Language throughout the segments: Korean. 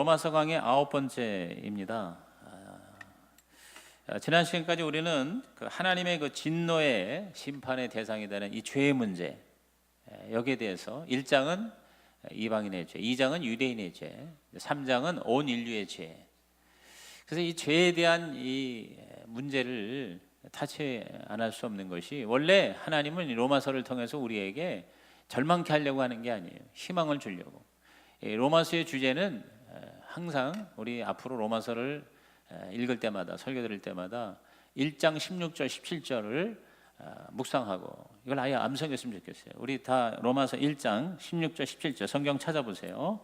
로마서 강의 9번째입니다. 지난 시간까지 우리는 하나님의 진노의 심판의 대상이 되는 이 죄의 문제, 여기에 대해서 1장은 이방인의 죄, 2장은 유대인의 죄, 3장은 온 인류의 죄. 그래서 이 죄에 대한 이 문제를 타치 안 할 수 없는 것이, 원래 하나님은 로마서를 통해서 우리에게 절망케 하려고 하는 게 아니에요. 희망을 주려고. 로마서의 주제는 항상 우리 앞으로 로마서를 읽을 때마다, 설교 드릴 때마다 1장 16절 17절을 묵상하고 이걸 아예 암송했으면 좋겠어요. 우리 다 로마서 1장 16절 17절 성경 찾아보세요.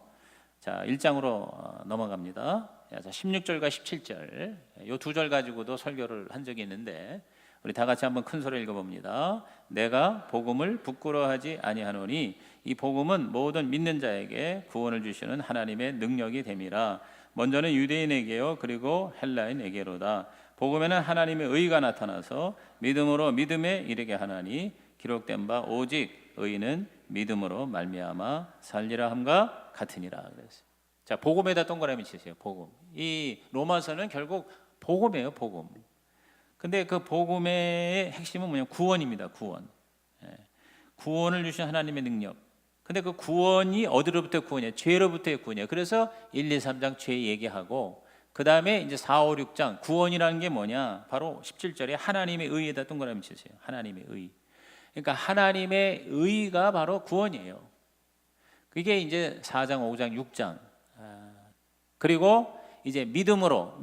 자, 1장으로 넘어갑니다. 자, 16절과 17절 이 두 절 가지고도 설교를 한 적이 있는데 우리 다 같이 한번 큰 소리로 읽어봅니다. 내가 복음을 부끄러워하지 아니하노니 이 복음은 모든 믿는 자에게 구원을 주시는 하나님의 능력이 됨이라. 먼저는 유대인에게요 그리고 헬라인에게로다. 복음에는 하나님의 의가 나타나서 믿음으로 믿음에 이르게 하나니 기록된 바 오직 의인은 믿음으로 말미암아 살리라 함과 같으니라. 그랬어요. 자, 복음에다 동그라미 치세요. 복음. 이 로마서는 결국 복음이에요. 복음. 근데 그 복음의 핵심은 뭐냐면 구원입니다. 구원. 구원을 주신 하나님의 능력. 근데 그 구원이 어디로부터 구원이에요? 죄로부터의 구원이에요. 그래서 1, 2, 3장 죄 얘기하고 그 다음에 이제 4, 5, 6장 구원이라는 게 뭐냐? 바로 17절에 하나님의 의에다 동그라미 치세요. 하나님의 의. 그러니까 하나님의 의가 바로 구원이에요. 그게 이제 4장, 5장, 6장. 그리고 이제 믿음으로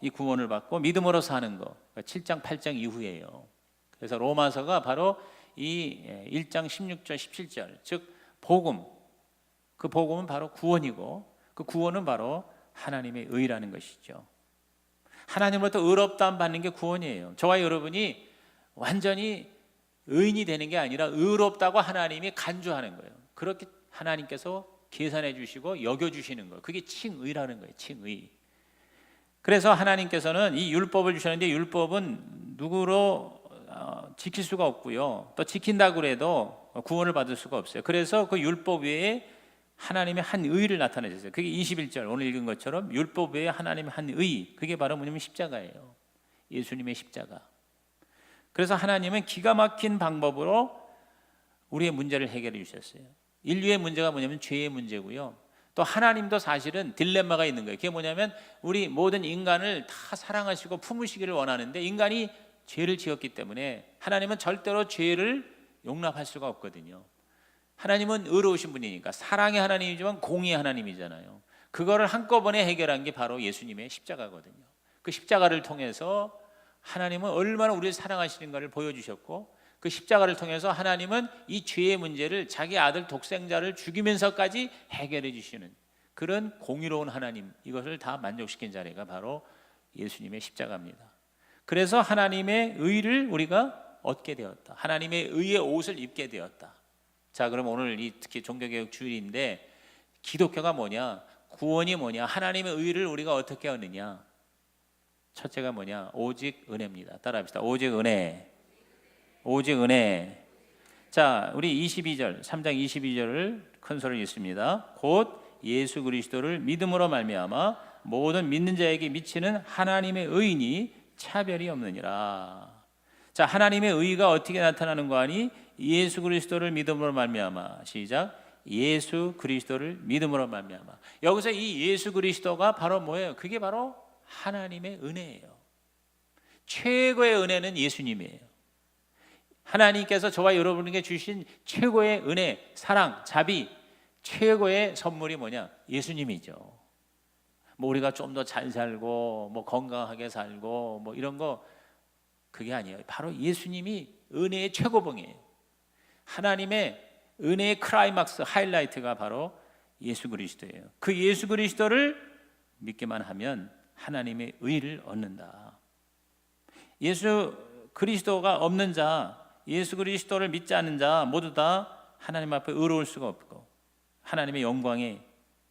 이 구원을 받고 믿음으로 사는 거. 7장, 8장 이후예요. 그래서 로마서가 바로 이 1장 16절, 17절, 즉 복음. 그 복음은 바로 구원이고 그 구원은 바로 하나님의 의라는 것이죠. 하나님으로부터 의롭다함 받는 게 구원이에요. 저와 여러분이 완전히 의인이 되는 게 아니라 의롭다고 하나님이 간주하는 거예요. 그렇게 하나님께서 계산해 주시고 여겨 주시는 거예요. 그게 칭의라는 거예요. 칭의. 그래서 하나님께서는 이 율법을 주셨는데 율법은 누구로 지킬 수가 없고요. 또 지킨다고 해도 구원을 받을 수가 없어요. 그래서 그 율법 외에 하나님의 한 의를 나타내셨어요. 그게 21절 오늘 읽은 것처럼 율법 외에 하나님의 한 의, 그게 바로 뭐냐면 십자가예요. 예수님의 십자가. 그래서 하나님은 기가 막힌 방법으로 우리의 문제를 해결해 주셨어요. 인류의 문제가 뭐냐면 죄의 문제고요. 또 하나님도 사실은 딜레마가 있는 거예요. 그게 뭐냐면 우리 모든 인간을 다 사랑하시고 품으시기를 원하는데 인간이 죄를 지었기 때문에 하나님은 절대로 죄를 용납할 수가 없거든요. 하나님은 의로우신 분이니까 사랑의 하나님이지만 공의의 하나님이잖아요. 그거를 한꺼번에 해결한 게 바로 예수님의 십자가거든요. 그 십자가를 통해서 하나님은 얼마나 우리를 사랑하시는가를 보여주셨고 그 십자가를 통해서 하나님은 이 죄의 문제를 자기 아들 독생자를 죽이면서까지 해결해 주시는 그런 공의로운 하나님, 이것을 다 만족시킨 자리가 바로 예수님의 십자가입니다. 그래서 하나님의 의를 우리가 얻게 되었다. 하나님의 의의 옷을 입게 되었다. 자, 그럼 오늘 이 특히 종교개혁 주일인데 기독교가 뭐냐? 구원이 뭐냐? 하나님의 의를 우리가 어떻게 얻느냐? 첫째가 뭐냐? 오직 은혜입니다. 따라합시다. 오직 은혜. 오직 은혜. 자, 우리 22절, 3장 22절을 큰 소리로 읽습니다. 곧 예수 그리스도를 믿음으로 말미암아 모든 믿는 자에게 미치는 하나님의 의인이 차별이 없느니라. 자, 하나님의 의가 어떻게 나타나는 거 아니? 예수 그리스도를 믿음으로 말미암아. 시작. 예수 그리스도를 믿음으로 말미암아. 여기서 이 예수 그리스도가 바로 뭐예요? 그게 바로 하나님의 은혜예요. 최고의 은혜는 예수님이에요. 하나님께서 저와 여러분에게 주신 최고의 은혜, 사랑, 자비, 최고의 선물이 뭐냐? 예수님이죠. 뭐 우리가 좀 더 잘 살고 뭐 건강하게 살고 뭐 이런 거 그게 아니에요. 바로 예수님이 은혜의 최고봉이에요. 하나님의 은혜의 클라이막스, 하이라이트가 바로 예수 그리스도예요. 그 예수 그리스도를 믿기만 하면 하나님의 의를 얻는다. 예수 그리스도가 없는 자, 예수 그리스도를 믿지 않는 자 모두 다 하나님 앞에 의로울 수가 없고 하나님의 영광에,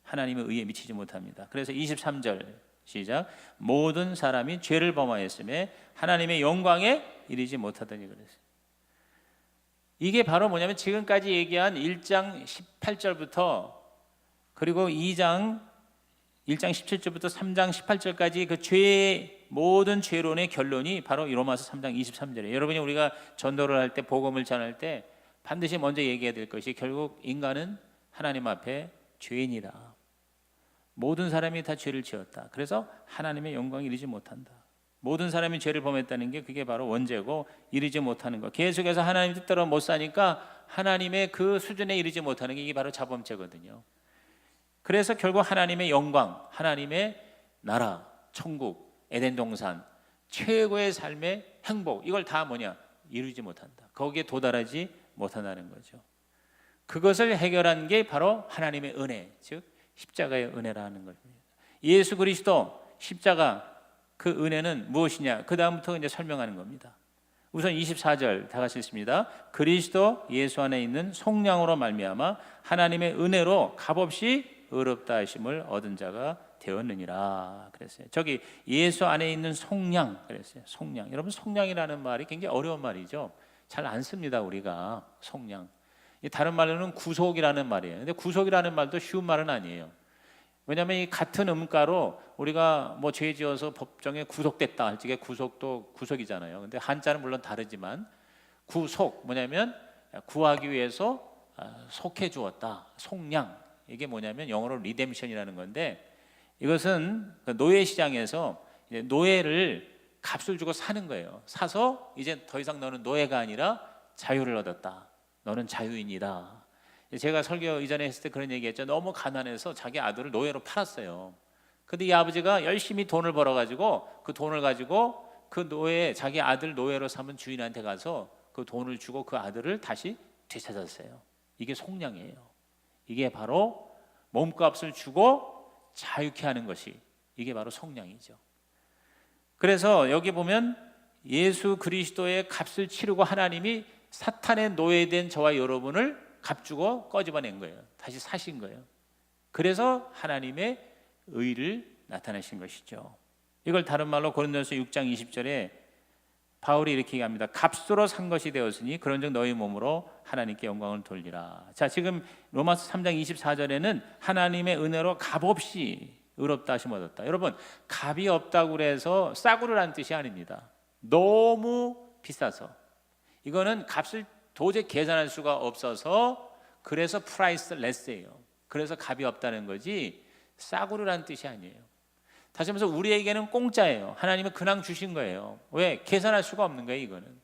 하나님의 의에 미치지 못합니다. 그래서 23절 시작. 모든 사람이 죄를 범하였음에 하나님의 영광에 이르지 못하더니 그랬어요. 이게 바로 뭐냐면 지금까지 얘기한 1장 18절부터 그리고 2장 1장 17절부터 3장 18절까지 그 죄의 모든 죄론의 결론이 바로 이 로마서 3장 23절이에요. 여러분이 우리가 전도를 할 때, 복음을 전할 때 반드시 먼저 얘기해야 될 것이 결국 인간은 하나님 앞에 죄인이다. 모든 사람이 다 죄를 지었다. 그래서 하나님의 영광에 이르지 못한다. 모든 사람이 죄를 범했다는 게 그게 바로 원죄고, 이르지 못하는 것, 계속해서 하나님 뜻대로 못 사니까 하나님의 그 수준에 이르지 못하는 게 이게 바로 자범죄거든요. 그래서 결국 하나님의 영광, 하나님의 나라, 천국, 에덴 동산, 최고의 삶의 행복, 이걸 다 뭐냐? 이루지 못한다. 거기에 도달하지 못한다는 거죠. 그것을 해결한 게 바로 하나님의 은혜, 즉 십자가의 은혜라는 것입니다. 예수 그리스도 십자가, 그 은혜는 무엇이냐? 그 다음부터 이제 설명하는 겁니다. 우선 24절 다 같이 읽습니다. 그리스도 예수 안에 있는 속량으로 말미암아 하나님의 은혜로 값없이 의롭다 하심을 얻은 자가 되었느니라 그랬어요. 저기 예수 안에 있는 속량 그랬어요. 속량. 여러분, 속량이라는 말이 굉장히 어려운 말이죠. 잘 안 씁니다, 우리가. 속량. 다른 말로는 구속이라는 말이에요. 근데 구속이라는 말도 쉬운 말은 아니에요. 왜냐하면 이 같은 음가로 우리가 뭐 죄 지어서 법정에 구속됐다 할 적에 구속도 구속이잖아요. 근데 한자는 물론 다르지만 구속 뭐냐면 구하기 위해서 속해 주었다. 속량. 이게 뭐냐면 영어로 리뎀션이라는 건데, 이것은 노예 시장에서 노예를 값을 주고 사는 거예요. 사서 이제 더 이상 너는 노예가 아니라 자유를 얻었다. 너는 자유인이다. 제가 설교 이전에 했을 때 그런 얘기했죠. 너무 가난해서 자기 아들을 노예로 팔았어요. 근데 이 아버지가 열심히 돈을 벌어가지고 그 돈을 가지고 그 노예, 자기 아들 노예로 삼은 주인한테 가서 그 돈을 주고 그 아들을 다시 되찾았어요. 이게 속량이에요. 이게 바로 몸값을 주고 자유케 하는 것이, 이게 바로 속량이죠. 그래서 여기 보면 예수 그리스도의 값을 치르고 하나님이 사탄의 노예된 저와 여러분을 값주고 꺼집어낸 거예요. 다시 사신 거예요. 그래서 하나님의 의를 나타내신 것이죠. 이걸 다른 말로 고린도서 6장 20절에 바울이 이렇게 얘기합니다. 값으로 산 것이 되었으니 그런즉 너희 몸으로 하나님께 영광을 돌리라. 자, 지금 로마서 3장 24절에는 하나님의 은혜로 값없이 의롭다 하심 얻었다. 여러분, 값이 없다고 해서 싸구려라는 뜻이 아닙니다. 너무 비싸서. 이거는 값을 도저히 계산할 수가 없어서, 그래서 프라이스 레스예요. 그래서 값이 없다는 거지 싸구려라는 뜻이 아니에요. 다시 말해서 우리에게는 공짜예요. 하나님은 그냥 주신 거예요. 왜? 계산할 수가 없는 거예요, 이거는.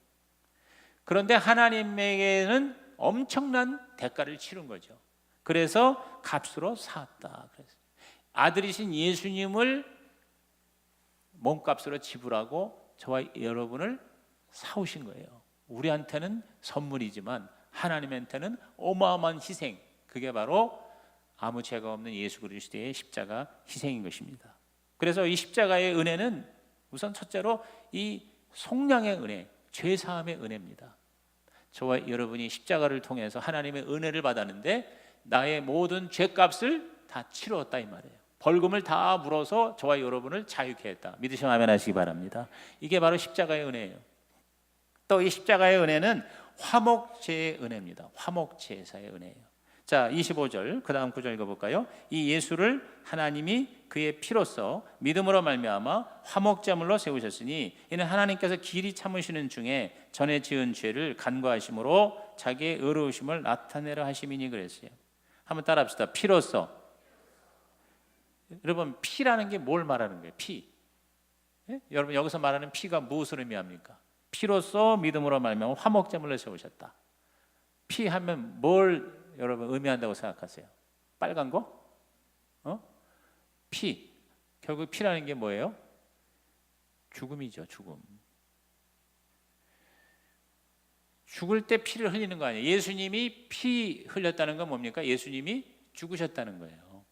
그런데 하나님에게는 엄청난 대가를 치른 거죠. 그래서 값으로 샀다. 그래서 아들이신 예수님을 몸값으로 지불하고 저와 여러분을 사오신 거예요. 우리한테는 선물이지만 하나님한테는 어마어마한 희생, 그게 바로 아무 죄가 없는 예수 그리스도의 십자가 희생인 것입니다. 그래서 이 십자가의 은혜는 우선 첫째로 이 속량의 은혜, 죄사함의 은혜입니다. 저와 여러분이 십자가를 통해서 하나님의 은혜를 받았는데 나의 모든 죄값을 다 치루었다 이 말이에요. 벌금을 다 물어서 저와 여러분을 자유케 했다. 믿으시면 아멘 하시기 바랍니다. 이게 바로 십자가의 은혜예요. 또 이 십자가의 은혜는 화목제의 은혜입니다. 화목제사의 은혜예요. 자, 25절 그 다음 구절 읽어볼까요? 이 예수를 하나님이 그의 피로써 믿음으로 말미암아 화목제물로 세우셨으니 이는 하나님께서 길이 참으시는 중에 전에 지은 죄를 간과하심으로 자기의 의로우심을 나타내려 하심이니 그랬어요. 한번 따라합시다. 피로써. 여러분, 피라는 게 뭘 말하는 거예요? 피. 예? 여러분, 여기서 말하는 피가 무엇을 의미합니까? 피로써 믿음으로 말미암아 화목제물로 세우셨다. 피 하면 뭘 여러분 의미한다고 생각하세요? 빨간 거? 피. 결국 피라는 게 뭐예요? 죽음이죠, 죽음. 죽을 때 피를 흘리는 거 아니에요. 예수님이 피 흘렸다는 건 뭡니까? 예수님이 죽으셨다는 거예요.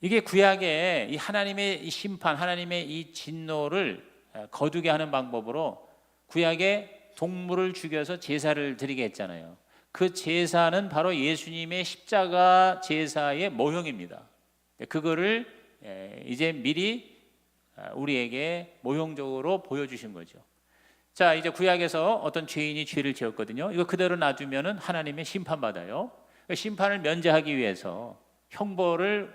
이게 구약의 이 하나님의 이 심판, 하나님의 이 진노를 거두게 하는 방법으로 구약의 동물을 죽여서 제사를 드리게 했잖아요. 그 제사는 바로 예수님의 십자가 제사의 모형입니다. 그거를 이제 미리 우리에게 모형적으로 보여주신 거죠. 자, 이제 구약에서 어떤 죄인이 죄를 지었거든요. 이거 그대로 놔두면은 하나님의 심판받아요. 심판을 면제하기 위해서 형벌을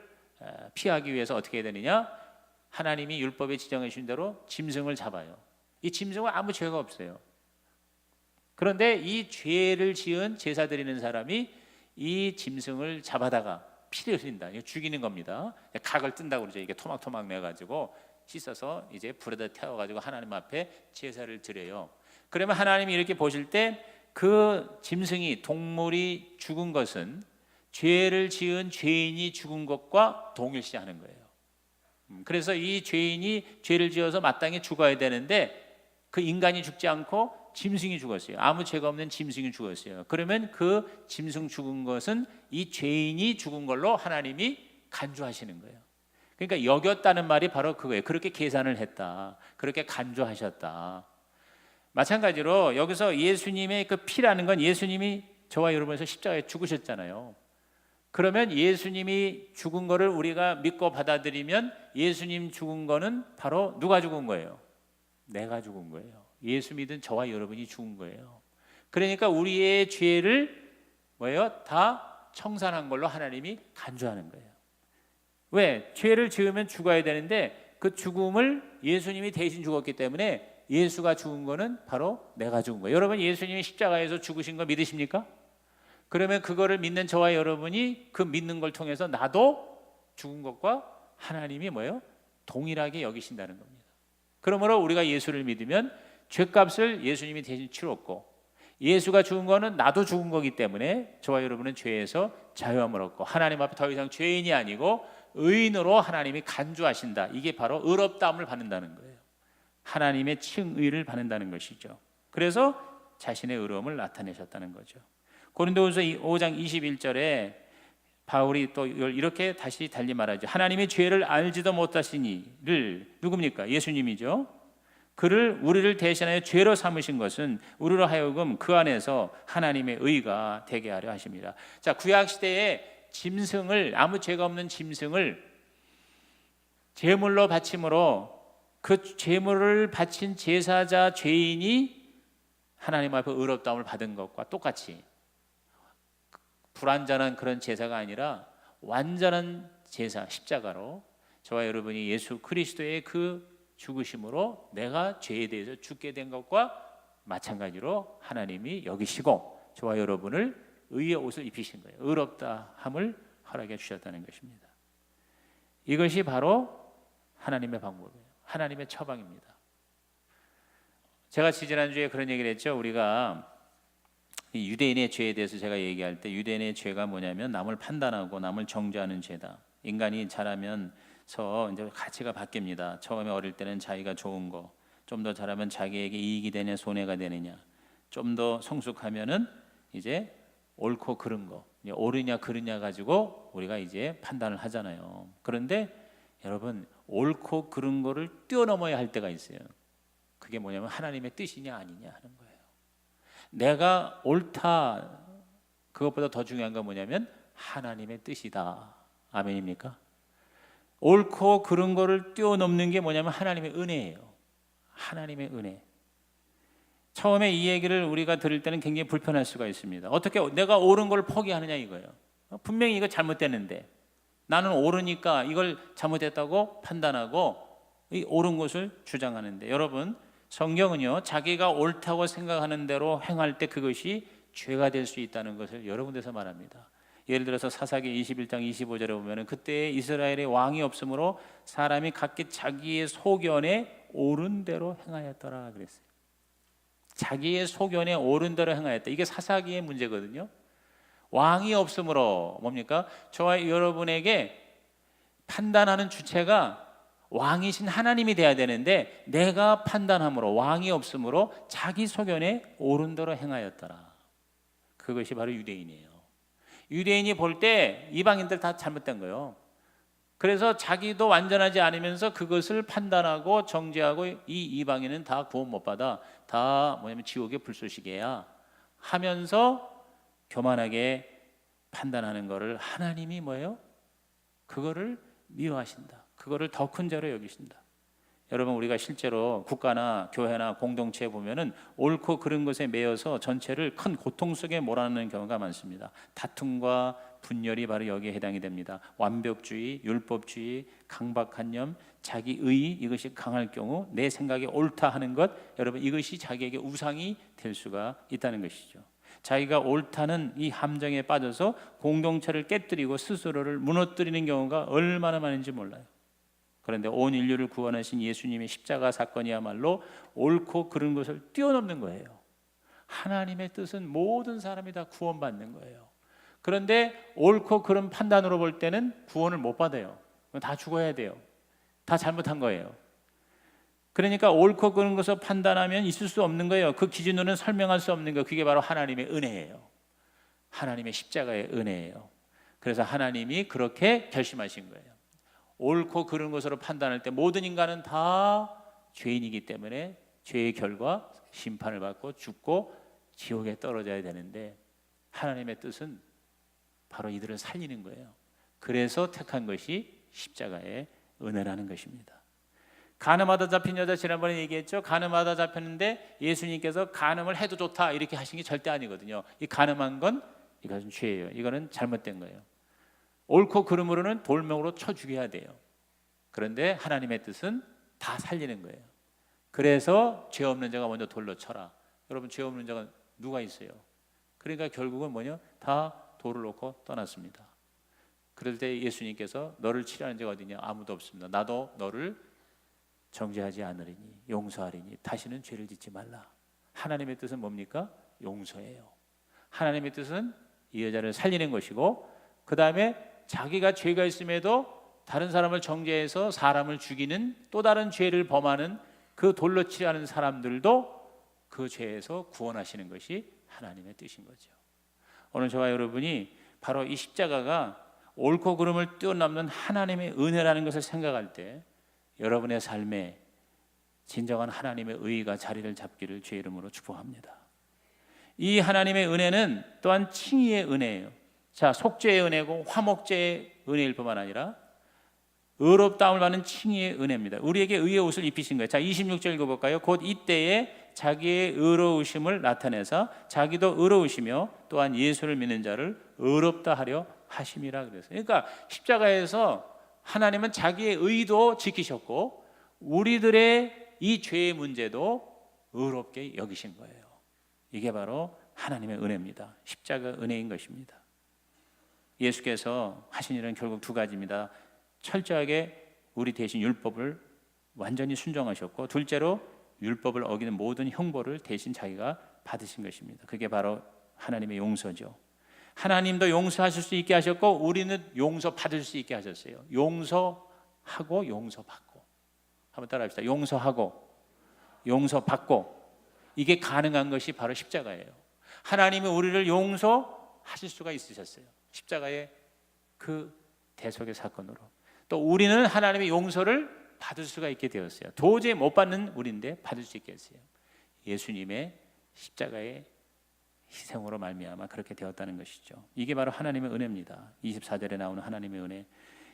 피하기 위해서 어떻게 해야 되느냐? 하나님이 율법에 지정해 주신 대로 짐승을 잡아요. 이 짐승은 아무 죄가 없어요. 그런데 이 죄를 지은 제사 드리는 사람이 이 짐승을 잡아다가 피를 흘린다. 이거 죽이는 겁니다. 각을 뜬다고 그러죠. 이게 토막토막 내가지고 씻어서 이제 불에다 태워가지고 하나님 앞에 제사를 드려요. 그러면 하나님이 이렇게 보실 때 그 짐승이, 동물이 죽은 것은 죄를 지은 죄인이 죽은 것과 동일시하는 거예요. 그래서 이 죄인이 죄를 지어서 마땅히 죽어야 되는데 그 인간이 죽지 않고 짐승이 죽었어요. 아무 죄가 없는 짐승이 죽었어요. 그러면 그 짐승 죽은 것은 이 죄인이 죽은 걸로 하나님이 간주하시는 거예요. 그러니까 여겼다는 말이 바로 그거예요. 그렇게 계산을 했다. 그렇게 간주하셨다. 마찬가지로 여기서 예수님의 그 피라는 건 예수님이 저와 여러분에서 십자가에 죽으셨잖아요. 그러면 예수님이 죽은 거를 우리가 믿고 받아들이면 예수님 죽은 거는 바로 누가 죽은 거예요? 내가 죽은 거예요. 예수 믿은 저와 여러분이 죽은 거예요. 그러니까 우리의 죄를 뭐예요? 다 청산한 걸로 하나님이 간주하는 거예요. 왜? 죄를 지으면 죽어야 되는데 그 죽음을 예수님이 대신 죽었기 때문에 예수가 죽은 거는 바로 내가 죽은 거예요. 여러분 예수님이 십자가에서 죽으신 거 믿으십니까? 그러면 그거를 믿는 저와 여러분이 그 믿는 걸 통해서 나도 죽은 것과 하나님이 뭐예요? 동일하게 여기신다는 겁니다. 그러므로 우리가 예수를 믿으면 죄값을 예수님이 대신 치렀고 예수가 죽은 거는 나도 죽은 거기 때문에 저와 여러분은 죄에서 자유함을 얻고 하나님 앞에 더 이상 죄인이 아니고 의인으로 하나님이 간주하신다. 이게 바로 의롭다함을 받는다는 거예요. 하나님의 칭의를 받는다는 것이죠. 그래서 자신의 의로움을 나타내셨다는 거죠. 고린도후서 5장 21절에 바울이 또 이렇게 다시 달리 말하죠. 하나님의 죄를 알지도 못하시니를 누굽니까? 예수님이죠. 그를 우리를 대신하여 죄로 삼으신 것은 우리로 하여금 그 안에서 하나님의 의가 되게 하려 하십니다. 자, 구약 시대에 짐승을, 아무 죄가 없는 짐승을 제물로 바침으로 그 제물을 바친 제사자 죄인이 하나님 앞에 의롭다움을 받은 것과 똑같이 불완전한 그런 제사가 아니라 완전한 제사, 십자가로 저와 여러분이 예수 그리스도의 그 죽으심으로 내가 죄에 대해서 죽게 된 것과 마찬가지로 하나님이 여기시고 저와 여러분을 의의 옷을 입히신 거예요. 의롭다함을 허락해 주셨다는 것입니다. 이것이 바로 하나님의 방법이에요. 하나님의 처방입니다. 제가 지난주에 그런 얘기를 했죠. 우리가 유대인의 죄에 대해서 제가 얘기할 때 유대인의 죄가 뭐냐면 남을 판단하고 남을 정죄하는 죄다. 인간이 자라면서 이제 가치가 바뀝니다. 처음에 어릴 때는 자기가 좋은 거, 좀 더 자라면 자기에게 이익이 되냐 손해가 되느냐, 좀 더 성숙하면은 이제 옳고 그른 거, 옳으냐 그르냐 가지고 우리가 이제 판단을 하잖아요. 그런데 여러분 옳고 그른 거를 뛰어넘어야 할 때가 있어요. 그게 뭐냐면 하나님의 뜻이냐 아니냐 하는 거예요. 내가 옳다 그것보다 더 중요한 건 뭐냐면 하나님의 뜻이다. 아멘입니까? 옳고 그른 거를 뛰어넘는 게 뭐냐면 하나님의 은혜예요. 하나님의 은혜. 처음에 이 얘기를 우리가 들을 때는 굉장히 불편할 수가 있습니다. 어떻게 내가 옳은 걸 포기하느냐 이거예요. 분명히 이거 잘못됐는데 나는 옳으니까 이걸 잘못했다고 판단하고 이 옳은 것을 주장하는데, 여러분 성경은요 자기가 옳다고 생각하는 대로 행할 때 그것이 죄가 될 수 있다는 것을 여러 군데서 말합니다. 예를 들어서 사사기 21장 25절에 보면 그때 이스라엘에 왕이 없으므로 사람이 각기 자기의 소견에 옳은 대로 행하였더라 그랬어요. 자기의 소견에 옳은 대로 행하였다. 이게 사사기의 문제거든요. 왕이 없으므로 뭡니까? 저와 여러분에게 판단하는 주체가 왕이신 하나님이 돼야 되는데 내가 판단함으로 왕이 없으므로 자기 소견에 옳은 대로 행하였더라. 그것이 바로 유대인이에요. 유대인이 볼 때 이방인들 다 잘못된 거예요. 그래서 자기도 완전하지 않으면서 그것을 판단하고 정죄하고 이 이방인은 다 구원 못 받아, 다 뭐냐면 지옥의 불쏘시개야 하면서 교만하게 판단하는 거를 하나님이 뭐예요? 그거를 미워하신다. 그거를 더 큰 죄로 여기신다. 여러분 우리가 실제로 국가나 교회나 공동체에 보면은 옳고 그른 것에 매여서 전체를 큰 고통 속에 몰아넣는 경우가 많습니다. 다툼과 분열이 바로 여기에 해당이 됩니다. 완벽주의, 율법주의, 강박관념, 자기의, 이것이 강할 경우 내 생각이 옳다 하는 것, 여러분 이것이 자기에게 우상이 될 수가 있다는 것이죠. 자기가 옳다는 이 함정에 빠져서 공동체를 깨뜨리고 스스로를 무너뜨리는 경우가 얼마나 많은지 몰라요. 그런데 온 인류를 구원하신 예수님의 십자가 사건이야말로 옳고 그른 것을 뛰어넘는 거예요. 하나님의 뜻은 모든 사람이 다 구원받는 거예요. 그런데 옳고 그른 판단으로 볼 때는 구원을 못 받아요. 다 죽어야 돼요. 다 잘못한 거예요. 그러니까 옳고 그른 것을 판단하면 있을 수 없는 거예요. 그 기준으로는 설명할 수 없는 거. 그게 바로 하나님의 은혜예요. 하나님의 십자가의 은혜예요. 그래서 하나님이 그렇게 결심하신 거예요. 옳고 그른 것으로 판단할 때 모든 인간은 다 죄인이기 때문에 죄의 결과 심판을 받고 죽고 지옥에 떨어져야 되는데, 하나님의 뜻은 바로 이들을 살리는 거예요. 그래서 택한 것이 십자가의 은혜라는 것입니다. 간음하다 잡힌 여자, 지난번에 얘기했죠. 간음하다 잡혔는데 예수님께서 간음을 해도 좋다 이렇게 하신 게 절대 아니거든요. 이 간음한 건 이것은 죄예요. 이거는 잘못된 거예요. 옳고 그름으로는 돌명으로 쳐 죽여야 돼요. 그런데 하나님의 뜻은 다 살리는 거예요. 그래서 죄 없는 자가 먼저 돌로 쳐라. 여러분, 죄 없는 자가 누가 있어요? 그러니까 결국은 뭐냐? 다 돌을 놓고 떠났습니다. 그럴 때 예수님께서 너를 치라는 자가 어디냐? 아무도 없습니다. 나도 너를 정죄하지 않으리니, 용서하리니 다시는 죄를 짓지 말라. 하나님의 뜻은 뭡니까? 용서예요. 하나님의 뜻은 이 여자를 살리는 것이고, 그 다음에 자기가 죄가 있음에도 다른 사람을 정죄해서 사람을 죽이는 또 다른 죄를 범하는 그 돌로 치라는 사람들도 그 죄에서 구원하시는 것이 하나님의 뜻인 거죠. 오늘 저와 여러분이 바로 이 십자가가 옳고 그름을 뛰어넘는 하나님의 은혜라는 것을 생각할 때 여러분의 삶에 진정한 하나님의 의의가 자리를 잡기를 주의 이름으로 축복합니다. 이 하나님의 은혜는 또한 칭의의 은혜예요. 자, 속죄의 은혜고 화목제의 은혜일 뿐만 아니라 의롭다함을 받는 칭의의 은혜입니다. 우리에게 의의 옷을 입히신 거예요. 자, 26절 읽어볼까요? 곧 이때에 자기의 의로우심을 나타내사 자기도 의로우시며 또한 예수를 믿는 자를 의롭다 하려 하심이라 그랬어요. 그러니까 십자가에서 하나님은 자기의 의도 지키셨고 우리들의 이 죄의 문제도 의롭게 여기신 거예요. 이게 바로 하나님의 은혜입니다. 십자가 은혜인 것입니다. 예수께서 하신 일은 결국 두 가지입니다. 철저하게 우리 대신 율법을 완전히 순종하셨고, 둘째로 율법을 어기는 모든 형벌을 대신 자기가 받으신 것입니다. 그게 바로 하나님의 용서죠. 하나님도 용서하실 수 있게 하셨고 우리는 용서받을 수 있게 하셨어요. 용서하고 용서받고. 한번 따라합시다. 용서하고 용서받고. 이게 가능한 것이 바로 십자가예요. 하나님이 우리를 용서하실 수가 있으셨어요. 십자가의 그 대속의 사건으로. 또 우리는 하나님의 용서를 받을 수가 있게 되었어요. 도저히 못 받는 우리인데 받을 수 있게 했어요. 예수님의 십자가의 희생으로 말미암아 그렇게 되었다는 것이죠. 이게 바로 하나님의 은혜입니다. 24절에 나오는 하나님의 은혜.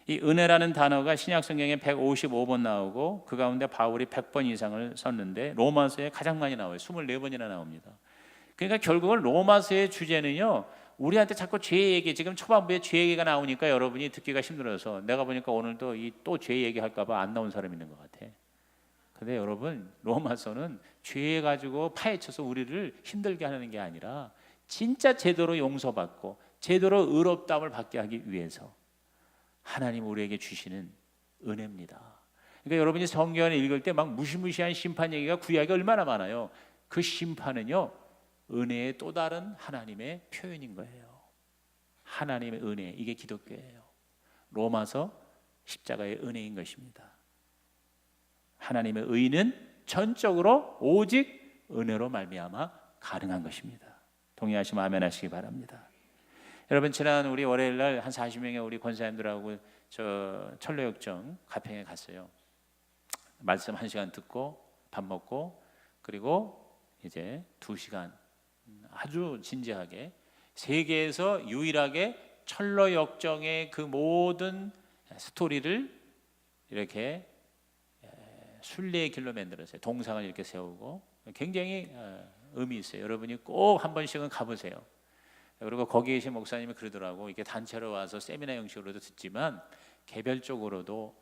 이 은혜라는 단어가 신약 성경에 155번 나오고 그 가운데 바울이 100번 이상을 썼는데 로마서에 가장 많이 나와요. 24번이나 나옵니다. 그러니까 결국은 로마서의 주제는요, 우리한테 자꾸 죄 얘기, 지금 초반부에 죄 얘기가 나오니까 여러분이 듣기가 힘들어서 내가 보니까 오늘도 또 죄 얘기할까 봐 안 나온 사람 있는 것 같아. 근데 여러분, 로마서는 죄 가지고 파헤쳐서 우리를 힘들게 하는 게 아니라 진짜 제대로 용서받고 제대로 의롭다함을 받게 하기 위해서 하나님 우리에게 주시는 은혜입니다. 그러니까 여러분이 성경을 읽을 때 막 무시무시한 심판 얘기가 구약에 얼마나 많아요. 그 심판은요, 은혜의 또 다른 하나님의 표현인 거예요. 하나님의 은혜, 이게 기독교예요. 로마서 십자가의 은혜인 것입니다. 하나님의 의는 전적으로 오직 은혜로 말미암아 가능한 것입니다. 동의하시면 아멘 하시기 바랍니다. 여러분, 지난 우리 월요일 날 한 40명의 우리 권사님들하고 저 철로역정 가평에 갔어요. 말씀 1시간 듣고 밥 먹고 그리고 이제 2시간 아주 진지하게 세계에서 유일하게 철로역정의 그 모든 스토리를 이렇게 순례의 길로 만들었어요. 동상을 이렇게 세우고 굉장히 의미 있어요. 여러분이 꼭 한 번씩은 가보세요. 그리고 거기 계신 목사님이 그러더라고. 이게 단체로 와서 세미나 형식으로도 듣지만 개별적으로도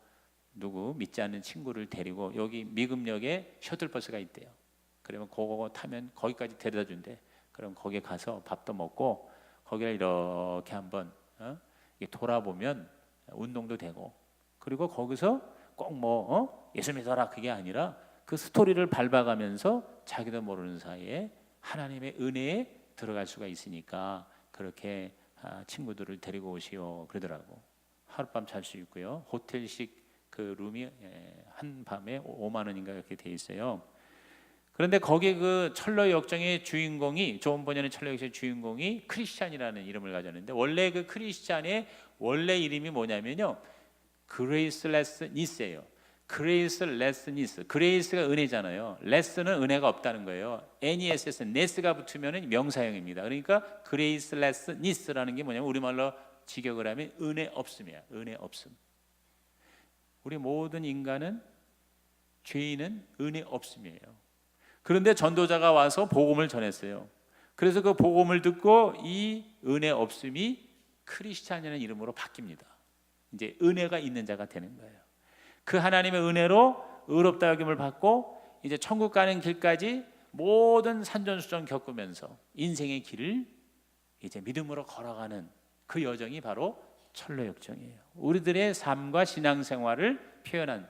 누구 믿지 않는 친구를 데리고 여기 미금역에 셔틀버스가 있대요. 그러면 그거 타면 거기까지 데려다 준대. 그럼 거기에 가서 밥도 먹고 거기를 이렇게 한번 돌아보면 운동도 되고, 그리고 거기서 꼭 뭐 예수 믿어라 그게 아니라 그 스토리를 밟아가면서 자기도 모르는 사이에 하나님의 은혜에 들어갈 수가 있으니까 그렇게 친구들을 데리고 오시오 그러더라고. 하룻밤 잘 수 있고요. 호텔식 그 룸이 한 밤에 5만 원인가 이렇게 돼 있어요. 그런데 거기 그 철로 역정의 주인공이, 좋은 번연의 철로 역정의 주인공이 크리스찬이라는 이름을 가졌는데, 원래 그 크리스찬의 원래 이름이 뭐냐면요, 그레이스레스니스예요. 그레이스레스니스. 그레이스가 은혜잖아요. 레스는 은혜가 없다는 거예요. NESS, 네스가 붙으면 명사형입니다. 그러니까 그레이스레스니스라는 게 뭐냐면 우리말로 직역을 하면 은혜 없음이야. 은혜 없음. 우리 모든 인간은, 죄인은 은혜 없음이에요. 그런데 전도자가 와서 복음을 전했어요. 그래서 그 복음을 듣고 이 은혜 없음이 크리스찬이라는 이름으로 바뀝니다. 이제 은혜가 있는 자가 되는 거예요. 그 하나님의 은혜로 의롭다 여김을 받고 이제 천국 가는 길까지 모든 산전수전 겪으면서 인생의 길을 이제 믿음으로 걸어가는 그 여정이 바로 철로역정이에요. 우리들의 삶과 신앙생활을 표현한,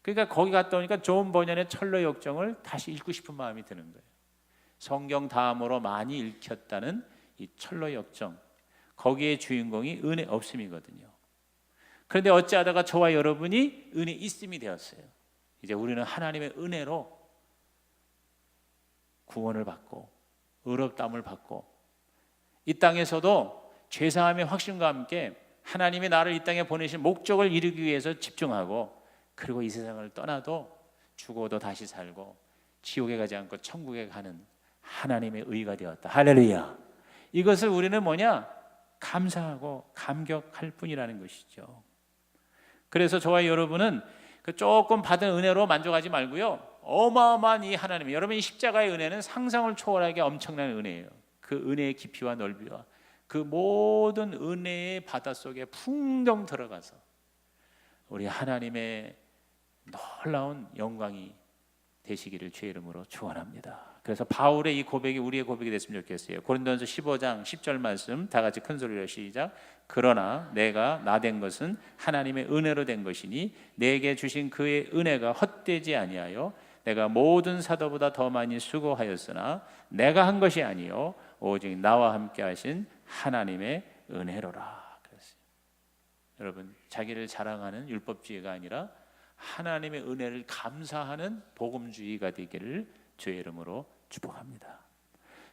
그러니까 거기 갔다 오니까 존 번연의 철로역정을 다시 읽고 싶은 마음이 드는 거예요. 성경 다음으로 많이 읽혔다는 이 철로역정, 거기에 주인공이 은혜 없음이거든요. 그런데 어찌하다가 저와 여러분이 은혜 있음이 되었어요. 이제 우리는 하나님의 은혜로 구원을 받고 의롭다함을 받고 이 땅에서도 죄사함의 확신과 함께 하나님이 나를 이 땅에 보내신 목적을 이루기 위해서 집중하고, 그리고 이 세상을 떠나도 죽어도 다시 살고 지옥에 가지 않고 천국에 가는 하나님의 의가 되었다. 할렐루야. 이것을 우리는 뭐냐? 감사하고 감격할 뿐이라는 것이죠. 그래서 저와 여러분은 그 조금 받은 은혜로 만족하지 말고요, 어마어마한 이 하나님, 여러분 이 십자가의 은혜는 상상을 초월하게 엄청난 은혜예요. 그 은혜의 깊이와 넓이와 그 모든 은혜의 바닷속에 풍덩 들어가서 우리 하나님의 놀라운 영광이 되시기를 주의 이름으로 축원합니다. 그래서 바울의 이 고백이 우리의 고백이 됐으면 좋겠어요. 고린도전서 15장 10절 말씀 다 같이 큰 소리로 시작. 그러나 내가 나 된 것은 하나님의 은혜로 된 것이니 내게 주신 그의 은혜가 헛되지 아니하여 내가 모든 사도보다 더 많이 수고하였으나 내가 한 것이 아니요 오직 나와 함께 하신 하나님의 은혜로라. 그랬어요. 여러분, 자기를 자랑하는 율법주의가 아니라 하나님의 은혜를 감사하는 복음주의가 되기를 주의 이름으로 축복합니다.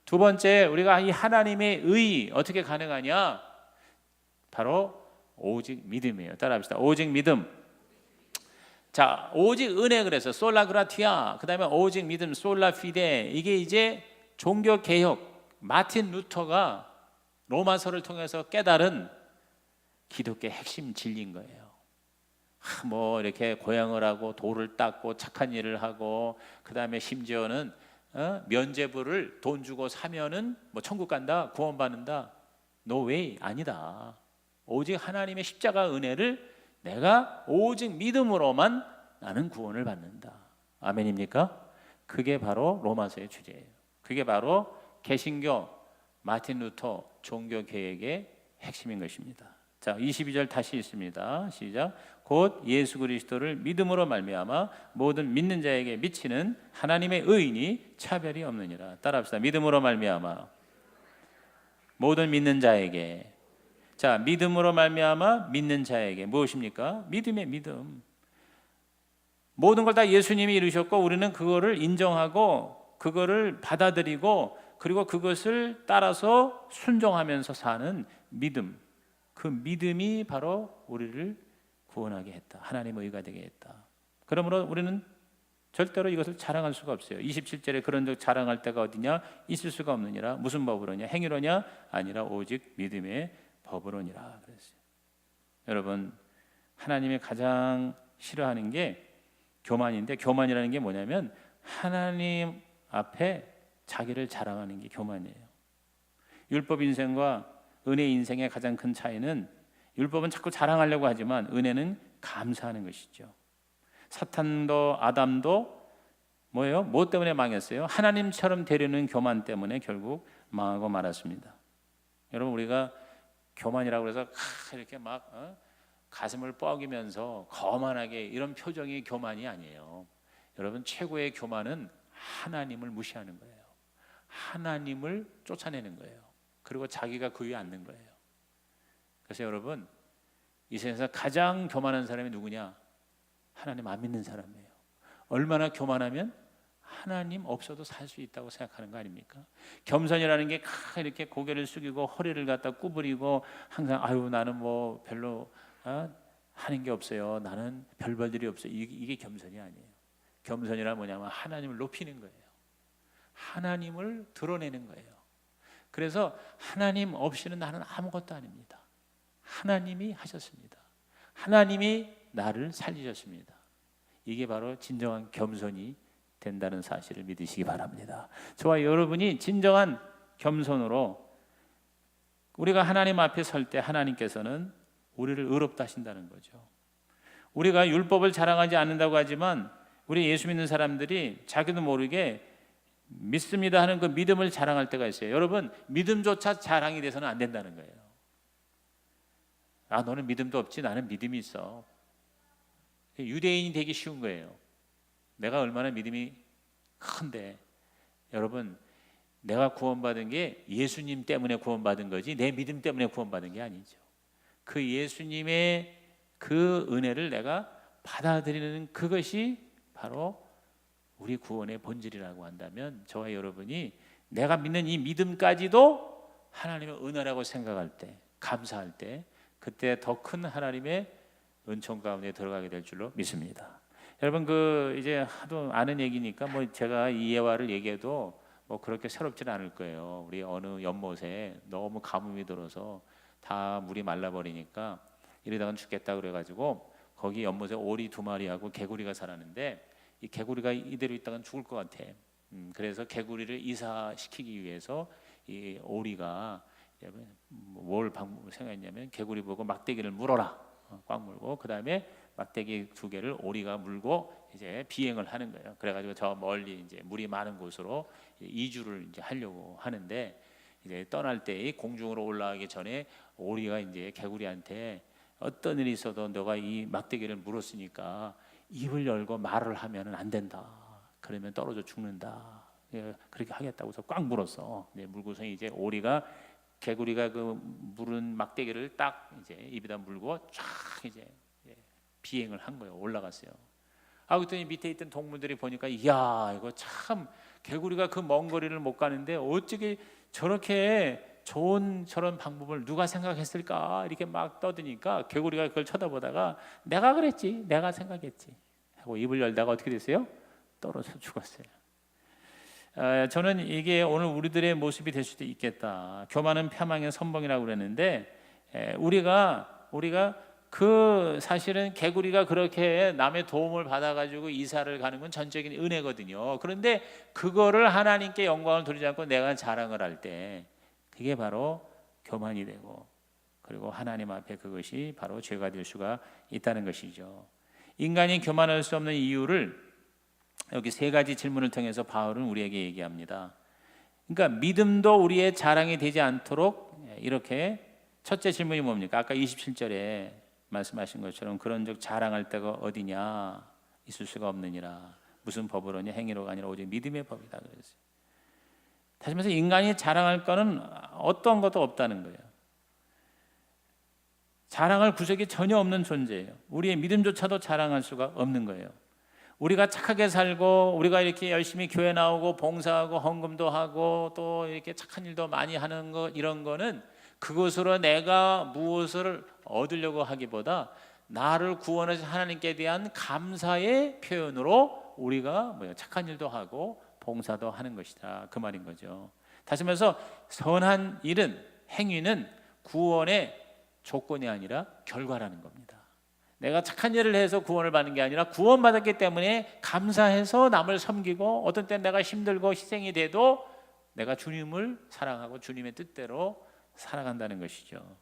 두 번째, 우리가 이 하나님의 의 어떻게 가능하냐? 바로 오직 믿음이에요. 따라합시다. 오직 믿음. 자, 오직 은혜, 그래서 솔라 그라티아, 그 다음에 오직 믿음, 솔라 피데, 이게 이제 종교 개혁, 마틴 루터가 로마서를 통해서 깨달은 기독교의 핵심 진리인 거예요. 뭐 이렇게 고향을 하고 돌을 닦고 착한 일을 하고 그 다음에 심지어는 면죄부를 돈 주고 사면은 뭐 천국 간다, 구원받는다. No way, 아니다. 오직 하나님의 십자가 은혜를 내가 오직 믿음으로만 나는 구원을 받는다. 아멘입니까? 그게 바로 로마서의 주제예요. 그게 바로 개신교 마틴 루터 종교 개혁의 핵심인 것입니다. 자, 22절 다시 있습니다. 시작. 곧 예수 그리스도를 믿음으로 말미암아 모든 믿는 자에게 미치는 하나님의 의인이 차별이 없느니라. 따라합시다. 믿음으로 말미암아 모든 믿는 자에게. 자, 믿음으로 말미암아 믿는 자에게 무엇입니까? 믿음의 믿음. 모든 걸 다 예수님이 이루셨고 우리는 그거를 인정하고 그거를 받아들이고 그리고 그것을 따라서 순종하면서 사는 믿음. 그 믿음이 바로 우리를 구원하게 했다. 하나님의 의가 되게 했다. 그러므로 우리는 절대로 이것을 자랑할 수가 없어요. 27절에 그런 적 자랑할 때가 어디냐? 있을 수가 없느니라. 무슨 법으로냐? 행위로냐? 아니라 오직 믿음의 법으로니라 그랬어요. 여러분, 하나님이 가장 싫어하는 게 교만인데, 교만이라는 게 뭐냐면 하나님 앞에 자기를 자랑하는 게 교만이에요. 율법 인생과 은혜 인생의 가장 큰 차이는 율법은 자꾸 자랑하려고 하지만 은혜는 감사하는 것이죠. 사탄도 아담도 뭐예요? 뭐 때문에 망했어요? 하나님처럼 되려는 교만 때문에 결국 망하고 말았습니다. 여러분, 우리가 교만이라고 해서 이렇게 막 가슴을 뻐기면서 거만하게 이런 표정이 교만이 아니에요. 여러분, 최고의 교만은 하나님을 무시하는 거예요. 하나님을 쫓아내는 거예요. 그리고 자기가 그 위에 앉는 거예요. 그래서 여러분, 이 세상에서 가장 교만한 사람이 누구냐? 하나님 안 믿는 사람이에요. 얼마나 교만하면 하나님 없어도 살 수 있다고 생각하는 거 아닙니까? 겸손이라는 게 이렇게 고개를 숙이고 허리를 갖다 구부리고 항상 아유 나는 뭐 별로 하는 게 없어요. 나는 별 볼 일이 없어요. 이게 겸손이 아니에요. 겸손이란 뭐냐면 하나님을 높이는 거예요. 하나님을 드러내는 거예요. 그래서 하나님 없이는 나는 아무것도 아닙니다. 하나님이 하셨습니다. 하나님이 나를 살리셨습니다. 이게 바로 진정한 겸손이 된다는 사실을 믿으시기 바랍니다. 저와 여러분이 진정한 겸손으로 우리가 하나님 앞에 설 때 하나님께서는 우리를 의롭다 하신다는 거죠. 우리가 율법을 자랑하지 않는다고 하지만 우리 예수 믿는 사람들이 자기도 모르게 믿습니다 하는 그 믿음을 자랑할 때가 있어요. 여러분, 믿음조차 자랑이 돼서는 안 된다는 거예요. 아, 너는 믿음도 없지, 나는 믿음이 있어. 유대인이 되기 쉬운 거예요. 내가 얼마나 믿음이 큰데. 여러분, 내가 구원받은 게 예수님 때문에 구원받은 거지 내 믿음 때문에 구원받은 게 아니죠. 그 예수님의 그 은혜를 내가 받아들이는 그것이 바로 우리 구원의 본질이라고 한다면 저와 여러분이 내가 믿는 이 믿음까지도 하나님의 은혜라고 생각할 때, 감사할 때, 그때 더 큰 하나님의 은총 가운데 들어가게 될 줄로 믿습니다. 여러분, 그 이제 하도 아는 얘기니까 뭐 제가 이 예화를 얘기해도 뭐 그렇게 새롭지는 않을 거예요. 우리 어느 연못에 너무 가뭄이 들어서 다 물이 말라버리니까 이러다가 죽겠다 그래가지고 거기 연못에 오리 2마리하고 개구리가 살았는데 이 개구리가 이대로 있다간 죽을 것 같아. 그래서 개구리를 이사시키기 위해서 이 오리가 뭘 방법을 생각했냐면 개구리 보고 막대기를 물어라. 꽉 물고 그 다음에 막대기 2개를 오리가 물고 이제 비행을 하는 거예요. 그래가지고 저 멀리 이제 물이 많은 곳으로 이주를 이제 하려고 하는데 이제 떠날 때 공중으로 올라가기 전에 오리가 이제 개구리한테 어떤 일이 있어도 너가 이 막대기를 물었으니까 입을 열고 말을 하면은 안 된다. 그러면 떨어져 죽는다. 그렇게 하겠다고 해서 꽉 물었어. 물고서 이제 오리가 개구리가 그 물은 막대기를 딱 이제 입에다 물고 쫙 이제 비행을 한 거예요. 올라갔어요. 그랬더니 밑에 있던 동물들이 보니까 이야 이거 참 개구리가 그 먼 거리를 못 가는데 어떻게 저렇게 좋은 저런 방법을 누가 생각했을까 이렇게 막 떠드니까 개구리가 그걸 쳐다보다가 내가 그랬지, 내가 생각했지 하고 입을 열다가 어떻게 됐어요? 떨어져 죽었어요. 저는 이게 오늘 우리들의 모습이 될 수도 있겠다. 교만은 패망의 선봉이라고 그랬는데 우리가 그 사실은 개구리가 그렇게 남의 도움을 받아가지고 이사를 가는 건 전적인 은혜거든요. 그런데 그거를 하나님께 영광을 돌리지 않고 내가 자랑을 할 때 그게 바로 교만이 되고 그리고 하나님 앞에 그것이 바로 죄가 될 수가 있다는 것이죠. 인간이 교만할 수 없는 이유를 여기 3가지 질문을 통해서 바울은 우리에게 얘기합니다. 그러니까 믿음도 우리의 자랑이 되지 않도록 이렇게 첫째 질문이 뭡니까? 아까 27절에 말씀하신 것처럼 그런즉 자랑할 데가 어디냐? 있을 수가 없느니라. 무슨 법으로냐? 행위로가 아니라 오직 믿음의 법이다 그랬어요. 다시 말해서 인간이 자랑할 거는 어떤 것도 없다는 거예요. 자랑할 구석이 전혀 없는 존재예요. 우리의 믿음조차도 자랑할 수가 없는 거예요. 우리가 착하게 살고 우리가 이렇게 열심히 교회 나오고 봉사하고 헌금도 하고 또 이렇게 착한 일도 많이 하는 거 이런 거는 그것으로 내가 무엇을 얻으려고 하기보다 나를 구원하신 하나님께 대한 감사의 표현으로 우리가 착한 일도 하고 봉사도 하는 것이다 그 말인 거죠. 다시 말해서 선한 일은 행위는 구원의 조건이 아니라 결과라는 겁니다. 내가 착한 일을 해서 구원을 받는 게 아니라 구원받았기 때문에 감사해서 남을 섬기고 어떤 때는 내가 힘들고 희생이 돼도 내가 주님을 사랑하고 주님의 뜻대로 살아간다는 것이죠.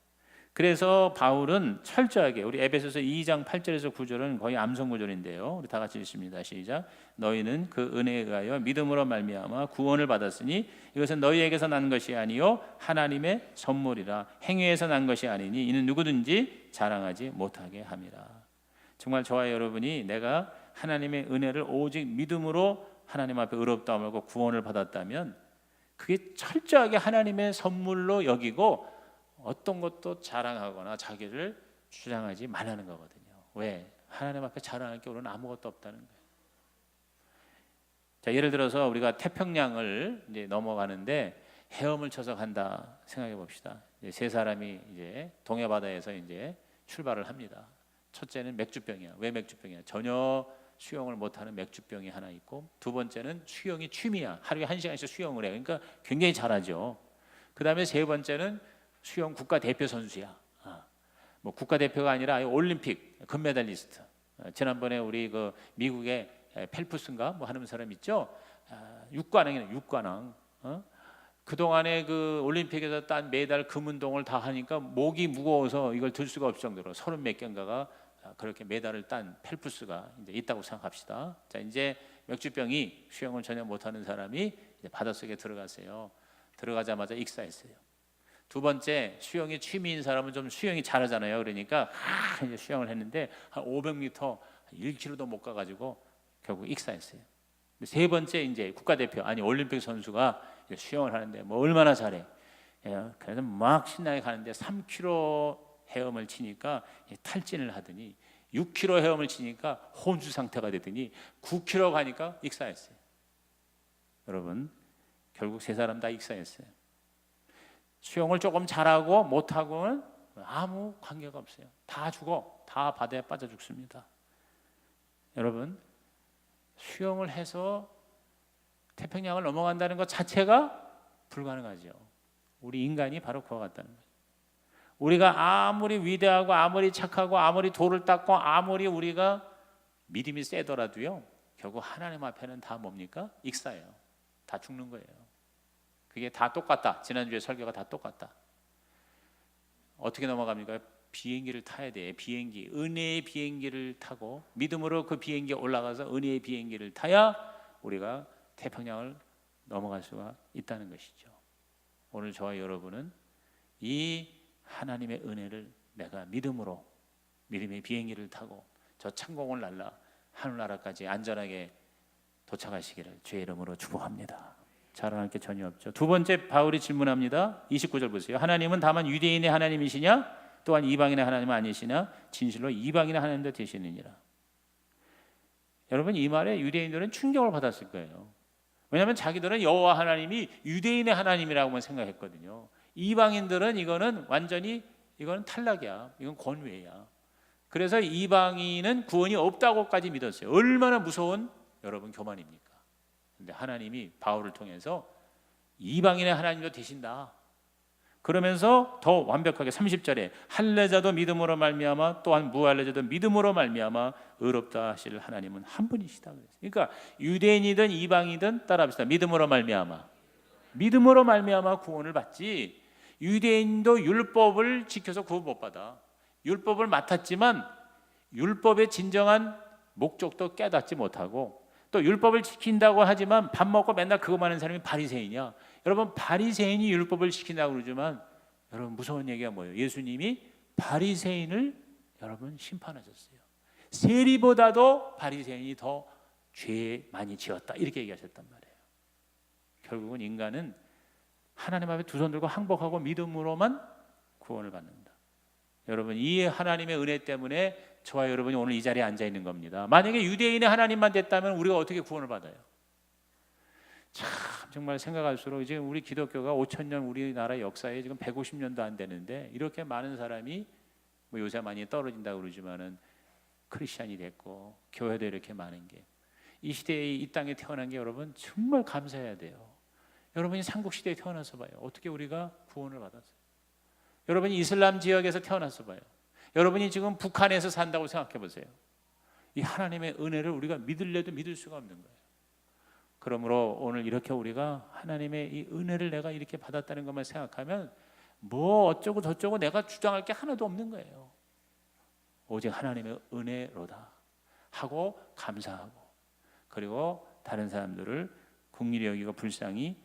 그래서 바울은 철저하게 우리 에베소서 2장 8절에서 9절은 거의 암송 구절인데요. 우리 다 같이 읽습니다. 시작. 너희는 그 은혜에 의하여 믿음으로 말미암아 구원을 받았으니 이것은 너희에게서 난 것이 아니요 하나님의 선물이라. 행위에서 난 것이 아니니 이는 누구든지 자랑하지 못하게 함이라. 정말 저와 여러분이 내가 하나님의 은혜를 오직 믿음으로 하나님 앞에 의롭다함을 받고 구원을 받았다면 그게 철저하게 하나님의 선물로 여기고 어떤 것도 자랑하거나 자기를 주장하지 말라는 거거든요. 왜? 하나님 앞에 자랑할 게 우리는 아무것도 없다는 거예요. 자, 예를 들어서 우리가 태평양을 이제 넘어가는데 헤엄을 쳐서 간다 생각해 봅시다. 이제 세 사람이 이제 동해 바다에서 이제 출발을 합니다. 첫째는 맥주병이야. 왜 맥주병이야? 전혀 수영을 못하는 맥주병이 하나 있고, 두 번째는 수영이 취미야. 하루에 1시간씩 수영을 해. 그러니까 굉장히 잘하죠. 그 다음에 세 번째는 수영 국가대표 선수야. 뭐 국가대표가 아니라 올림픽 금메달리스트. 지난번에 우리 그 미국의 펠프스인가 뭐 하는 사람 있죠. 육관왕이네, 육관왕. 그 동안에 그 올림픽에서 딴 메달 금운동을 다 하니까 목이 무거워서 이걸 들 수가 없을 정도로 30몇 개인가가 그렇게 메달을 딴 펠프스가 이제 있다고 생각합시다. 자, 이제 맥주병이 수영을 전혀 못하는 사람이 이제 바닷속에 들어갔어요. 들어가자마자 익사했어요. 두 번째, 수영이 취미인 사람은 좀 수영이 잘하잖아요. 그러니까 이제 수영을 했는데 한 500m, 1km도 못 가가지고 결국 익사했어요. 세 번째, 이제 국가대표 아니 올림픽 선수가 수영을 하는데 뭐 얼마나 잘해. 그래서 막 신나게 가는데 3km 헤엄을 치니까 탈진을 하더니 6km 헤엄을 치니까 혼수 상태가 되더니 9km 가니까 익사했어요. 여러분, 결국 세 사람 다 익사했어요. 수영을 조금 잘하고 못하고는 아무 관계가 없어요. 다 죽어. 다 바다에 빠져 죽습니다. 여러분, 수영을 해서 태평양을 넘어간다는 것 자체가 불가능하죠. 우리 인간이 바로 그와 같다는 거예요. 우리가 아무리 위대하고 아무리 착하고 아무리 돌을 닦고 아무리 우리가 믿음이 세더라도요, 결국 하나님 앞에는 다 뭡니까? 익사예요. 다 죽는 거예요. 그게 다 똑같다. 지난주에 설교가 다 똑같다. 어떻게 넘어갑니까? 비행기를 타야 돼. 비행기, 은혜의 비행기를 타고 믿음으로 그 비행기에 올라가서 은혜의 비행기를 타야 우리가 태평양을 넘어갈 수가 있다는 것이죠. 오늘 저와 여러분은 이 하나님의 은혜를 내가 믿음으로 믿음의 비행기를 타고 저 창공을 날라 하늘나라까지 안전하게 도착하시기를 주의 이름으로 축복합니다. 자랑할 게 전혀 없죠. 두 번째, 바울이 질문합니다. 29절 보세요. 하나님은 다만 유대인의 하나님이시냐? 또한 이방인의 하나님은 아니시냐? 진실로 이방인의 하나님도 되시느니라. 여러분, 이 말에 유대인들은 충격을 받았을 거예요. 왜냐하면 자기들은 여호와 하나님이 유대인의 하나님이라고만 생각했거든요. 이방인들은 이거는 완전히 이거는 탈락이야. 이건 권외야. 그래서 이방인은 구원이 없다고까지 믿었어요. 얼마나 무서운 여러분 교만입니까? 근데 하나님이 바울을 통해서 이방인의 하나님도 되신다. 그러면서 더 완벽하게 30절에 할례자도 믿음으로 말미암아 또한 무할례자도 믿음으로 말미암아 의롭다 하실 하나님은 한 분이시다 그랬어요. 그러니까 유대인이든 이방이든 따라합시다. 믿음으로 말미암아. 믿음으로 말미암아 구원을 받지. 유대인도 율법을 지켜서 구원 못 받아. 율법을 맡았지만 율법의 진정한 목적도 깨닫지 못하고 또 율법을 지킨다고 하지만 밥 먹고 맨날 그것만 하는 사람이 바리새인이야. 여러분, 바리새인이 율법을 지킨다고 그러지만 여러분 무서운 얘기가 뭐예요? 예수님이 바리새인을 여러분 심판하셨어요. 세리보다도 바리새인이 더 죄 많이 지었다 이렇게 얘기하셨단 말이에요. 결국은 인간은 하나님 앞에 두 손 들고 항복하고 믿음으로만 구원을 받는다. 여러분, 이 하나님의 은혜 때문에 저와 여러분이 오늘 이 자리에 앉아 있는 겁니다. 만약에 유대인의 하나님만 됐다면 우리가 어떻게 구원을 받아요? 참 정말 생각할수록 지금 우리 기독교가 5,000년 우리나라 역사에 지금 150년도 안 되는데 이렇게 많은 사람이 뭐 요새 많이 떨어진다고 그러지만은 크리스천이 됐고 교회도 이렇게 많은 게 이 시대에 이 땅에 태어난 게 여러분 정말 감사해야 돼요. 여러분이 삼국시대에 태어나서 봐요. 어떻게 우리가 구원을 받았어요? 여러분이 이슬람 지역에서 태어나서 봐요. 여러분이 지금 북한에서 산다고 생각해 보세요. 이 하나님의 은혜를 우리가 믿을래도 믿을 수가 없는 거예요. 그러므로 오늘 이렇게 우리가 하나님의 이 은혜를 내가 이렇게 받았다는 것만 생각하면 뭐 어쩌고 저쩌고 내가 주장할 게 하나도 없는 거예요. 오직 하나님의 은혜로다 하고 감사하고, 그리고 다른 사람들을 긍휼히 여기고 불쌍히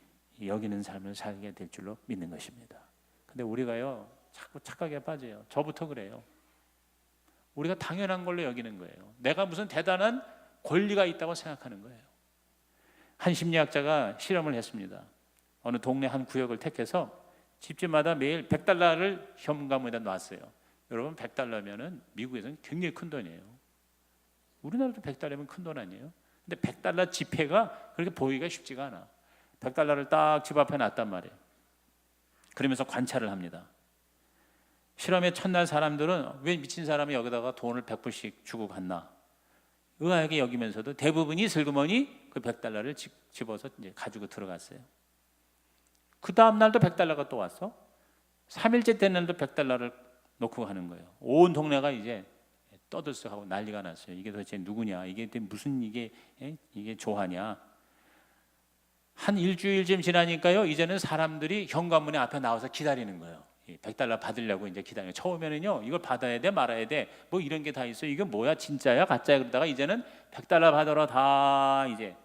여기는 삶을 살게 될 줄로 믿는 것입니다. 근데 우리가요 자꾸 착각에 빠져요. 저부터 그래요. 우리가 당연한 걸로 여기는 거예요. 내가 무슨 대단한 권리가 있다고 생각하는 거예요. 한 심리학자가 실험을 했습니다. 어느 동네 한 구역을 택해서 집집마다 매일 $100를 현금에다 놨어요. 여러분, $100면은 미국에서는 굉장히 큰 돈이에요. 우리나라도 $100면 큰 돈 아니에요? 근데 $100 지폐가 그렇게 보기가 쉽지가 않아. $100를 딱 집 앞에 놨단 말이에요. 그러면서 관찰을 합니다. 실험의 첫날 사람들은 왜 미친 사람이 여기다가 돈을 100불씩 주고 갔나 의아하게 여기면서도 대부분이 슬그머니 그 $100를 집어서 이제 가지고 들어갔어요. 그 다음 날도 $100가 또 왔어. 3일째 된 날도 $100를 놓고 가는 거예요. 온 동네가 이제 떠들썩하고 난리가 났어요. 이게 도대체 누구냐? 이게 무슨 이게 조하냐? 한 일주일쯤 지나니까요, 이제는 사람들이 현관문에 앞에 나와서 기다리는 거예요. $100 받으려고 이제 기다려요. 처음에는요, 이걸 받아야 돼 말아야 돼 뭐 이런 게 다 있어요. 이게 뭐야, 진짜야 가짜야? 그러다가 이제는 $100 받으러 다 이제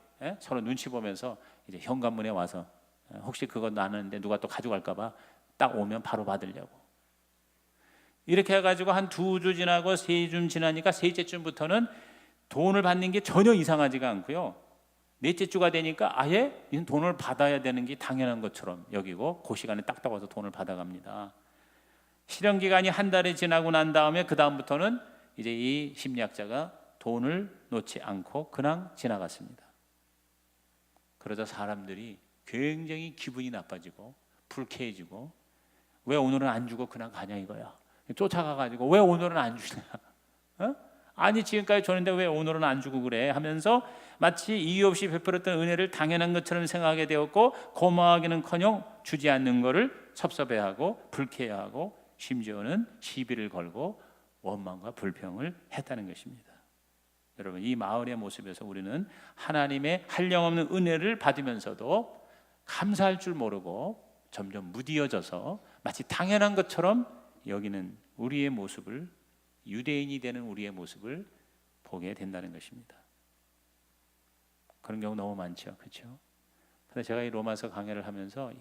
서로 눈치 보면서 이제 현관문에 와서 혹시 그거 나는데 누가 또 가져갈까 봐 딱 오면 바로 받으려고. 이렇게 해가지고 한 2주 지나고 3주 지나니까 셋째쯤부터는 돈을 받는 게 전혀 이상하지가 않고요, 넷째 주가 되니까 아예 돈을 받아야 되는 게 당연한 것처럼 여기고 그 시간에 딱딱 와서 돈을 받아갑니다. 실험 기간이 한 달이 지나고 난 다음에 그 다음부터는 이제 이 심리학자가 돈을 놓지 않고 그냥 지나갔습니다. 그러자 사람들이 굉장히 기분이 나빠지고 불쾌해지고, 왜 오늘은 안 주고 그냥 가냐 이거야. 쫓아가가지고 왜 오늘은 안 주냐, 아니 지금까지 줬는데 왜 오늘은 안 주고 그래 하면서 마치 이유 없이 베풀었던 은혜를 당연한 것처럼 생각하게 되었고, 고마워하기는커녕 주지 않는 것을 섭섭해하고 불쾌해하고 심지어는 시비를 걸고 원망과 불평을 했다는 것입니다. 여러분, 이 마을의 모습에서 우리는 하나님의 한량없는 은혜를 받으면서도 감사할 줄 모르고 점점 무디어져서 마치 당연한 것처럼 여기는 우리의 모습을, 유대인이 되는 우리의 모습을 보게 된다는 것입니다. 그런 경우 너무 많죠, 그렇죠? 근데 제가 이 로마서 강해를 하면서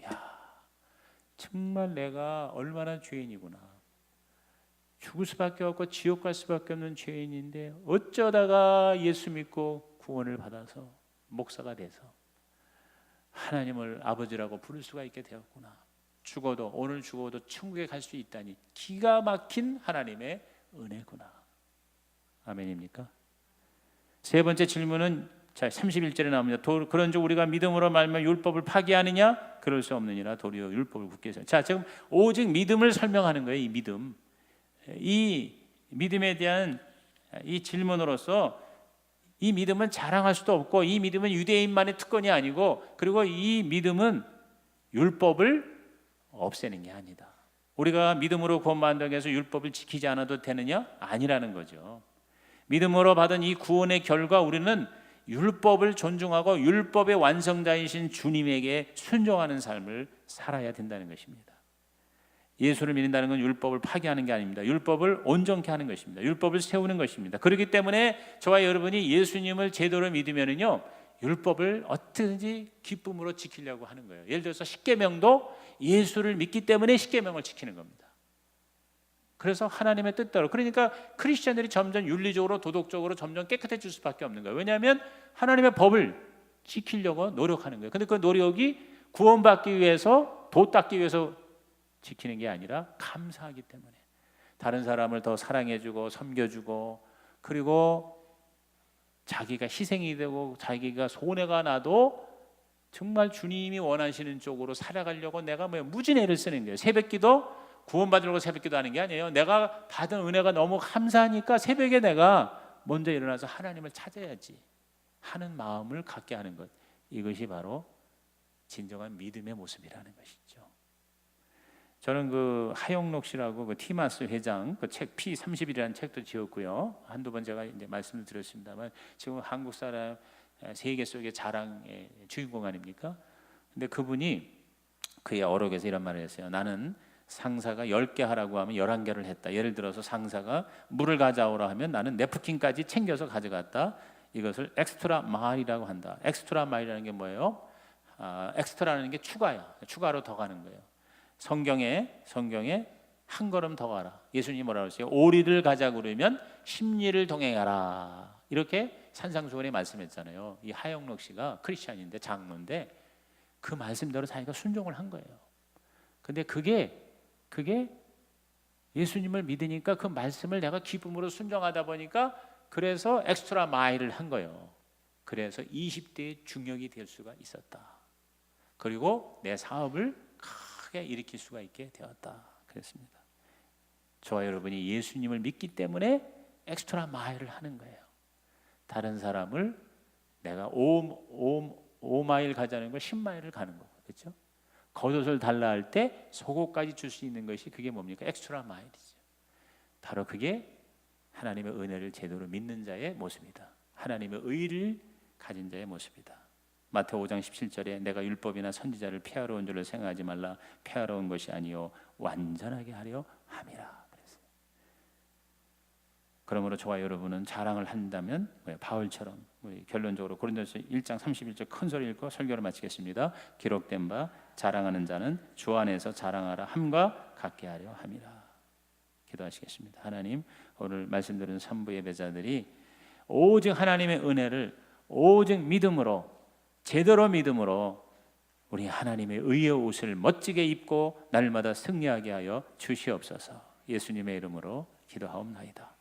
정말 내가 얼마나 죄인이구나, 죽을 수밖에 없고 지옥 갈 수밖에 없는 죄인인데 어쩌다가 예수 믿고 구원을 받아서 목사가 돼서 하나님을 아버지라고 부를 수가 있게 되었구나. 오늘 죽어도 천국에 갈 수 있다니 기가 막힌 하나님의 은혜구나. 아멘입니까? 세 번째 질문은 31절에 나옵니다. 그런즉 우리가 믿음으로 말미암아 율법을 파기하느냐? 그럴 수 없느니라. 도리어 율법을 굳게 해서. 자, 지금 오직 믿음을 설명하는 거예요. 이 믿음. 이 믿음에 대한 이 질문으로서, 이 믿음은 자랑할 수도 없고, 이 믿음은 유대인만의 특권이 아니고, 그리고 이 믿음은 율법을 없애는 게 아니다. 우리가 믿음으로 구원받는다고 해서 율법을 지키지 않아도 되느냐? 아니라는 거죠. 믿음으로 받은 이 구원의 결과 우리는 율법을 존중하고 율법의 완성자이신 주님에게 순종하는 삶을 살아야 된다는 것입니다. 예수를 믿는다는 건 율법을 파기하는 게 아닙니다. 율법을 온전케 하는 것입니다. 율법을 세우는 것입니다. 그렇기 때문에 저와 여러분이 예수님을 제대로 믿으면은요, 율법을 어떻게든지 기쁨으로 지키려고 하는 거예요. 예를 들어서 십계명도 예수를 믿기 때문에 십계명을 지키는 겁니다. 그래서 하나님의 뜻대로, 그러니까 크리스천들이 점점 윤리적으로 도덕적으로 점점 깨끗해질 수밖에 없는 거예요. 왜냐하면 하나님의 법을 지키려고 노력하는 거예요. 근데 그 노력이 구원받기 위해서, 도 닦기 위해서 지키는 게 아니라 감사하기 때문에, 다른 사람을 더 사랑해주고 섬겨주고, 그리고 자기가 희생이 되고 자기가 손해가 나도 정말 주님이 원하시는 쪽으로 살아가려고 내가 무진애를 쓰는 거예요. 새벽기도 구원받으려고 새벽기도 하는 게 아니에요. 내가 받은 은혜가 너무 감사하니까 새벽에 내가 먼저 일어나서 하나님을 찾아야지 하는 마음을 갖게 하는 것, 이것이 바로 진정한 믿음의 모습이라는 것이죠. 저는 그 하영록 씨라고 그 티마스 회장 그 책 P30이라는 책도 지었고요. 한두 번 제가 이제 말씀을 드렸습니다만, 지금 한국 사람 세계 속의 자랑의 주인공 아닙니까? 근데 그분이 그의 어록에서 이런 말을 했어요. 나는 상사가 10개 하라고 하면 11개를 했다. 예를 들어서 상사가 물을 가져오라 하면 나는 냅킨까지 챙겨서 가져갔다. 이것을 엑스트라 마일이라고 한다. 엑스트라 마일이라는 게 뭐예요? 엑스트라는 게 추가야. 추가로 더 가는 거예요. 성경에 한 걸음 더 가라. 예수님이 뭐라고 했어요? 오리를 가자 그러면 10리를 동행하라. 이렇게 산상수훈에 말씀했잖아요. 이 하영록 씨가 크리스찬인데 장로인데 그 말씀대로 자기가 순종을 한 거예요. 근데 그게 예수님을 믿으니까 그 말씀을 내가 기쁨으로 순종하다 보니까 그래서 엑스트라 마일을 한 거예요. 그래서 20대의 중역이 될 수가 있었다. 그리고 내 사업을 크게 일으킬 수가 있게 되었다. 그랬습니다. 저와 여러분이 예수님을 믿기 때문에 엑스트라 마일을 하는 거예요. 다른 사람을 내가 5마일 가자는 걸 10마일을 가는 거고, 그렇죠? 겉옷을 달라 할 때 속옷까지 줄 수 있는 것이 그게 뭡니까? 엑스트라 마일이죠. 바로 그게 하나님의 은혜를 제대로 믿는 자의 모습이다. 하나님의 의를 가진 자의 모습이다. 마태오 5장 17절에 내가 율법이나 선지자를 폐하러 온 줄을 생각하지 말라. 폐하러 온 것이 아니요 완전하게 하려 함이라. 그랬어요. 그러므로 저와 여러분은 자랑을 한다면 바울처럼 결론적으로 고린도서 1장 31절 큰 소리 읽고 설교를 마치겠습니다. 기록된 바 자랑하는 자는 주 안에서 자랑하라 함과 같게 하려 함이라. 기도하시겠습니다. 하나님, 오늘 말씀드린 3부 예배자들이 오직 하나님의 은혜를 오직 믿음으로, 제대로 믿음으로 우리 하나님의 의의 옷을 멋지게 입고 날마다 승리하게 하여 주시옵소서. 예수님의 이름으로 기도하옵나이다.